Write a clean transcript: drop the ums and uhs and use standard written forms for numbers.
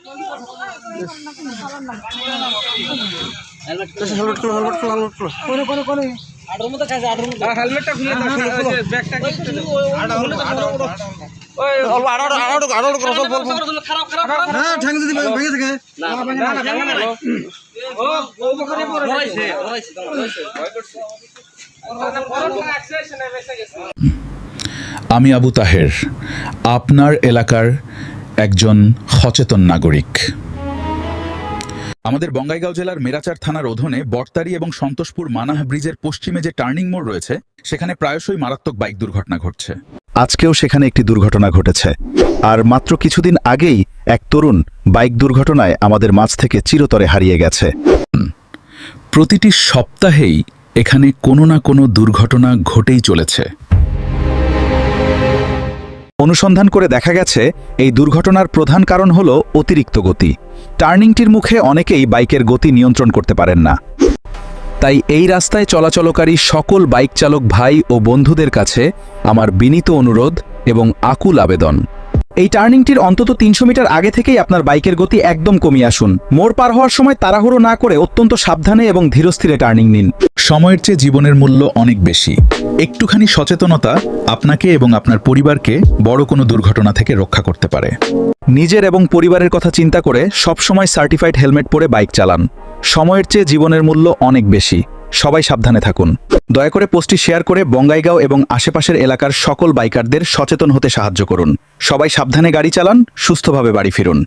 Helmet খুলো, helmet খুলো, helmet খুলো। আড়োর মতো কাজ, আড়োর মতো হেলমেটটা খুলে দাও, ব্যাগটা কি আড়ো হলো তো ওই অল্প আড়াড় করো, অল্প খারাপ খারাপ হ্যাঁ ঠ্যাং যদি ভেঙে থাকে না ও বকরে পড়ে হইছে ভয় করছে আমি আবু তাহের, আপনার এলাকার একজন সচেতন নাগরিক। আমাদের বঙ্গাইগাঁও জেলার মেরাচার থানার অধীনে বটতারি এবং সন্তোষপুর মানাহ ব্রিজের পশ্চিমে যে টার্নিং মোড় রয়েছে, সেখানে প্রায়শই মারাত্মক বাইক দুর্ঘটনা ঘটছে। আজকেও সেখানে একটি দুর্ঘটনা ঘটেছে। আর মাত্র কিছুদিন আগেই এক তরুণ বাইক দুর্ঘটনায় আমাদের মাঝ থেকে চিরতরে হারিয়ে গেছে। প্রতিটি সপ্তাহেই এখানে কোনো না কোনো দুর্ঘটনা ঘটেই চলেছে। অনুসন্ধান করে দেখা গেছে এই দুর্ঘটনার প্রধান কারণ হল অতিরিক্ত গতি। টার্নিংটির মুখে অনেকেই বাইকের গতি নিয়ন্ত্রণ করতে পারেন না। তাই এই রাস্তায় চলাচলকারী সকল বাইক চালক ভাই ও বন্ধুদের কাছে আমার বিনীত অনুরোধ এবং আকুল আবেদন, এই টার্নিংটির অন্তত ৩০০ মিটার আগে থেকেই আপনার বাইকের গতি একদম কমিয়ে আসুন। মোড় পার হওয়ার সময় তাড়াহুড়ো না করে অত্যন্ত সাবধানে এবং ধীরস্থিরে টার্নিং নিন। সময়ের চেয়ে জীবনের মূল্য অনেক বেশি। একটুখানি সচেতনতা আপনাকে এবং আপনার পরিবারকে বড় কোনো দুর্ঘটনা থেকে রক্ষা করতে পারে। নিজের এবং পরিবারের কথা চিন্তা করে সবসময় সার্টিফাইড হেলমেট পরে বাইক চালান। সময়ের চেয়ে জীবনের মূল্য অনেক বেশি। সবাই সাবধানে থাকুন। দয়া করে পোস্টটি শেয়ার করে বঙ্গাইগাঁও এবং আশেপাশের এলাকার সকল বাইকারদের সচেতন হতে সাহায্য করুন। সবাই সাবধানে গাড়ি চালান, সুস্থভাবে বাড়ি ফিরুন।